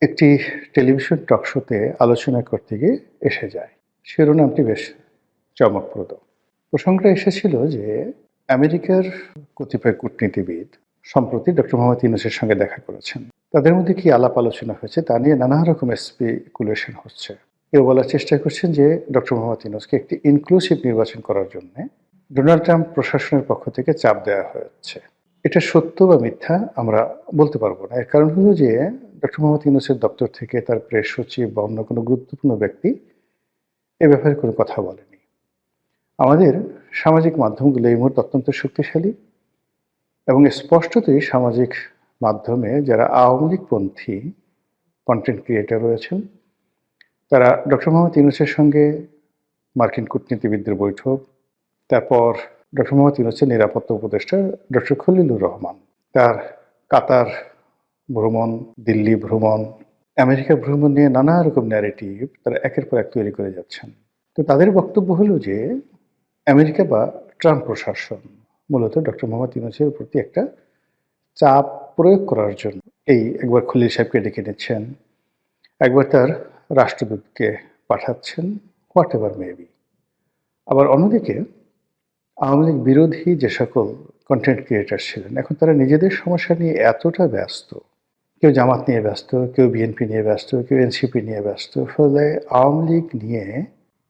একটি টেলিভিশন টক শোতে আলোচনা করতে গিয়ে এসে যায়। শিরোনামটি বেশ চমকপ্রদ। প্রসঙ্গটা এসেছিল যে আমেরিকার কতিপয় কূটনীতিবিদ সম্প্রতি ডক্টর মোহাম্মদ ইউনূসের সঙ্গে দেখা করেছেন। তাদের মধ্যে কি আলাপ আলোচনা হয়েছে তা নিয়ে নানা রকমের স্পেকুলেশন হচ্ছে। কেউ বলার চেষ্টা করছেন যে ডক্টর মোহাম্মদ ইউনূসকে একটি ইনক্লুসিভ নির্বাচন করার জন্য ডোনাল্ড ট্রাম্প প্রশাসনের পক্ষ থেকে চাপ দেওয়া হচ্ছে। এটা সত্য বা মিথ্যা আমরা বলতে পারবো না। এর কারণ হলো যে ডক্টর মোহাম্মদ ইউনূসের দপ্তর থেকে তার প্রেস সচিব বা অন্য কোনো গুরুত্বপূর্ণ ব্যক্তি এ ব্যাপারে কোনো কথা বলেনি। আমাদের সামাজিক মাধ্যমগুলো এই মুহূর্তে অত্যন্ত শক্তিশালী এবং স্পষ্টতই সামাজিক মাধ্যমে যারা আওয়ামী লীগপন্থী কন্টেন্ট ক্রিয়েটর রয়েছেন তারা ডক্টর মোহাম্মদ ইউনূসের সঙ্গে মার্কিন কূটনীতিবিদদের বৈঠক, তারপর ডক্টর মোহাম্মদ ইউনূসের নিরাপত্তা উপদেষ্টা ডক্টর খলিলুর রহমান তার কাতার ভ্রমণ, দিল্লি ভ্রমণ, আমেরিকা ভ্রমণ নিয়ে নানা রকম ন্যারেটিভ তারা একের পর এক তৈরি করে যাচ্ছেন। তো তাদের বক্তব্য হলো যে আমেরিকা বা ট্রাম্প প্রশাসন মূলত ডক্টর মোহাম্মদ ইউনূসের প্রতি একটা চাপ প্রয়োগ করার জন্য এই একবার খলিল সাহেবকে ডেকে নিচ্ছেন, একবার তার রাষ্ট্রদূতকে পাঠাচ্ছেন, হোয়াট এভার মেবি। আবার অন্যদিকে আওয়ামী লীগ বিরোধী যে সকল কন্টেন্ট ক্রিয়েটার ছিলেন এখন তারা নিজেদের সমস্যা নিয়ে এতটা ব্যস্ত, কেউ জামাত নিয়ে ব্যস্ত, কেউ বিএনপি নিয়ে ব্যস্ত, কেউ এনসিপি নিয়ে ব্যস্ত, ফলে আওয়ামী লীগ নিয়ে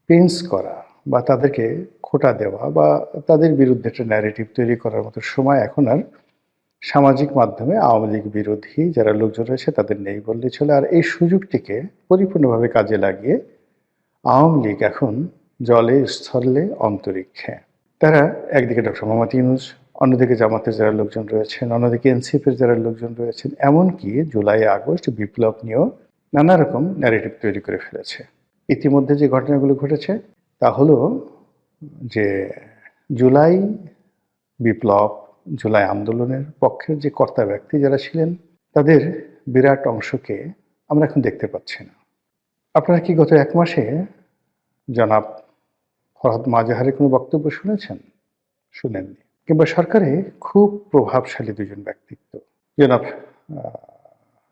পেন্স করা বা তাদেরকে খোঁটা দেওয়া বা তাদের বিরুদ্ধে একটা ন্যারেটিভ তৈরি করার মতো সময় এখন আর সামাজিক মাধ্যমে আওয়ামী লীগ বিরোধী যারা লোকজন রয়েছে তাদের নেই বললেই চলে। আর এই সুযোগটিকে পরিপূর্ণভাবে কাজে লাগিয়ে আওয়ামী লীগ এখন জলে, স্থলে, অন্তরিক্ষে। তারা একদিকে ডক্টর মোহাম্মদ ইউনূস, অন্যদিকে জামাতের যারা লোকজন রয়েছেন, অন্যদিকে এনসিপির যারা লোকজন রয়েছেন, এমনকি জুলাই আগস্ট বিপ্লব নিয়েও নানা রকম ন্যারেটিভ তৈরি করে ফেলেছে। ইতিমধ্যে যে ঘটনাগুলো ঘটেছে তা হলো যে জুলাই বিপ্লব, জুলাই আন্দোলনের পক্ষের যে কর্তা ব্যক্তি যারা ছিলেন তাদের বিরাট অংশকে আমরা এখন দেখতে পাচ্ছি না। আপনারা কি গত ১ মাসে জনাব ফরহাদ মাজাহারের কোনো বক্তব্য শুনেছেন? শুনেননি। কিংবা সরকারে খুব প্রভাবশালী দুজন ব্যক্তিত্ব, জনাব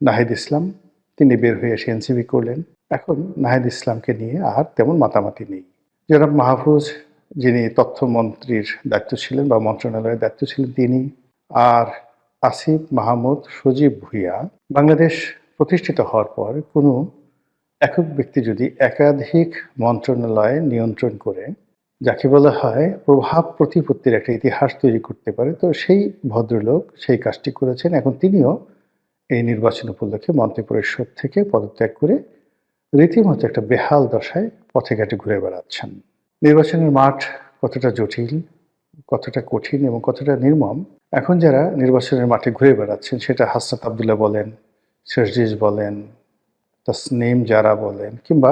নাহিদ ইসলাম, তিনি বের হয়ে এসে এনসিপি করলেন। এখন নাহিদ ইসলামকে নিয়ে আর তেমন মাতামাতি নেই। জনাব মাহফুজ, যিনি তথ্যমন্ত্রীর দায়িত্ব ছিলেন বা মন্ত্রণালয়ের দায়িত্ব ছিলেন তিনি, আর আসিফ মাহমুদ সজীব ভুঁইয়া, বাংলাদেশ প্রতিষ্ঠিত হওয়ার পর কোনো একক ব্যক্তি যদি একাধিক মন্ত্রণালয় নিয়ন্ত্রণ করে যাকে বলা হয় প্রভাব প্রতিপত্তির একটা ইতিহাস তৈরি করতে পারে, তো সেই ভদ্রলোক সেই কাজটি করেছেন। এখন তিনিও এই নির্বাচন উপলক্ষে মন্ত্রিপরিষদ থেকে পদত্যাগ করে রীতিমতো একটা বেহাল দশায় পথে ঘাটে ঘুরে বেড়াচ্ছেন। নির্বাচনের মাঠ কতটা জটিল, কতটা কঠিন এবং কতটা নির্মম এখন যারা নির্বাচনের মাঠে ঘুরে বেড়াচ্ছেন, সেটা হাসনাত আবদুল্লাহ বলেন, শেরজিজ বলেন, তাসনিম জারা বলেন কিংবা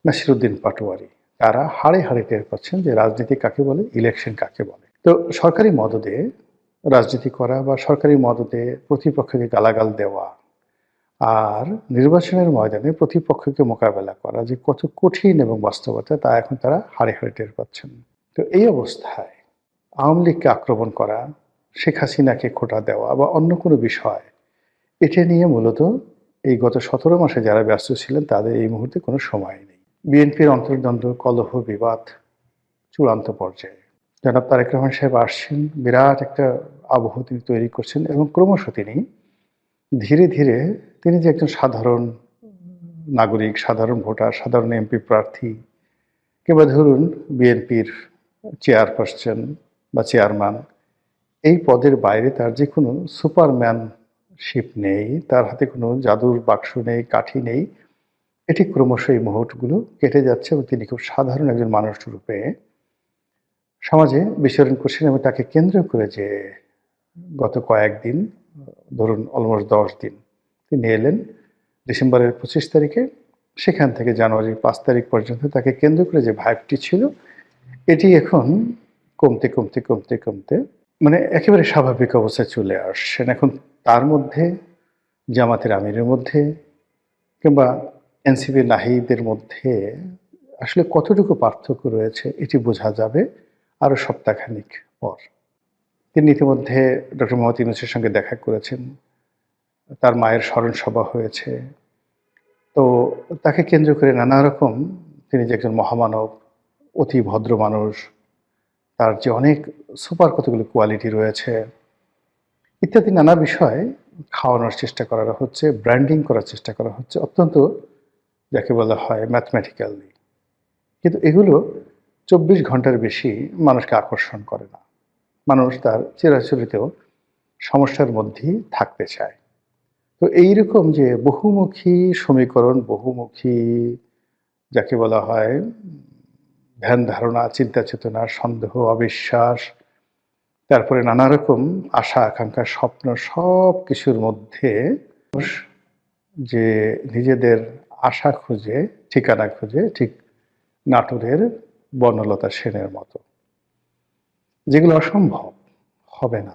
নাসিরুদ্দিন পাটোয়ারি, তারা হাড়ে হাড়ে টের পাচ্ছেন যে রাজনীতি কাকে বলে, ইলেকশন কাকে বলে। তো সরকারি মদদে রাজনীতি করা বা সরকারি মদদে প্রতিপক্ষকে গালাগাল দেওয়া আর নির্বাচনের ময়দানে প্রতিপক্ষকে মোকাবেলা করা যে কত কঠিন এবং বাস্তবতা তা এখন তারা হাড়ে হাড়ে টের পাচ্ছেন। তো এই অবস্থায় আওয়ামী লীগকে আক্রমণ করা, শেখ হাসিনাকে খোঁটা দেওয়া বা অন্য কোনো বিষয়, এটা নিয়ে মূলত এই গত ১৭ মাসে যারা ব্যস্ত ছিলেন তাদের এই মুহূর্তে কোনো সময় নেই। বিএনপির অন্তর্দ্বন্দ্ব, কলহ, বিবাদ চূড়ান্ত পর্যায়ে। জনাব তারেক রহমান সাহেব আসছেন, বিরাট একটা আবহ তিনি তৈরি করছেন এবং ক্রমশ তিনি ধীরে ধীরে তিনি যে একজন সাধারণ নাগরিক, সাধারণ ভোটার, সাধারণ এমপি প্রার্থী কিংবা ধরুন বিএনপির চেয়ারপারসন বা চেয়ারম্যান, এই পদের বাইরে তার যে কোনো সুপারম্যানশিপ নেই, তার হাতে কোনো জাদুর বাক্স নেই, কাঠি নেই। এটি ক্রমশ এই মুহূর্তগুলো কেটে যাচ্ছে এবং তিনি খুব সাধারণ একজন মানুষ রূপে সমাজে বিচরণ করছেন এবং তাকে কেন্দ্র করে যে গত কয়েকদিন, ধরুন অলমোস্ট ১০ দিন, তিনি এলেন ডিসেম্বরের ২৫ তারিখে, সেখান থেকে জানুয়ারির ৫ তারিখ পর্যন্ত তাকে কেন্দ্র করে যে ভাইবটি ছিল এটি এখন কমতে কমতে কমতে কমতে মানে একেবারে স্বাভাবিক অবস্থায় চলে আসছেন। এখন তার মধ্যে, জামাতের আমিরের মধ্যে কিংবা এনসিপি নাহিদের মধ্যে আসলে কতটুকু পার্থক্য রয়েছে এটি বোঝা যাবে আরও সপ্তাহখানিক পর। তিনি ইতিমধ্যে ডক্টর মোহাম্মদ ইউনূসের সঙ্গে দেখা করেছেন, তার মায়ের স্মরণ সভা হয়েছে, তো তাকে কেন্দ্র করে নানা রকম, তিনি যে একজন মহামানব, অতি ভদ্র মানুষ, তার যে অনেক সুপার কতগুলো কোয়ালিটি রয়েছে ইত্যাদি নানা বিষয় খাওয়ানোর চেষ্টা করা হচ্ছে, ব্র্যান্ডিং করার চেষ্টা করা হচ্ছে অত্যন্ত, যাকে বলা হয় ম্যাথমেটিক্যালি। কিন্তু এগুলো ২৪ ঘন্টার বেশি মানুষকে আকর্ষণ করে না। মানুষ তার চিরাচরিত সমস্যার মধ্যেই থাকতে চায়। তো এইরকম যে বহুমুখী সমীকরণ, বহুমুখী যাকে বলা হয় ধ্যান ধারণা, চিন্তা চেতনা, সন্দেহ, অবিশ্বাস, তারপরে নানা রকম আশা আকাঙ্ক্ষা, স্বপ্ন সবকিছুর মধ্যে মানুষ যে নিজেদের আশা খুঁজে, ঠিকানা খুঁজে, ঠিক নাটোরের বনলতা সেনের মতো। যেগুলো অসম্ভব, হবে না।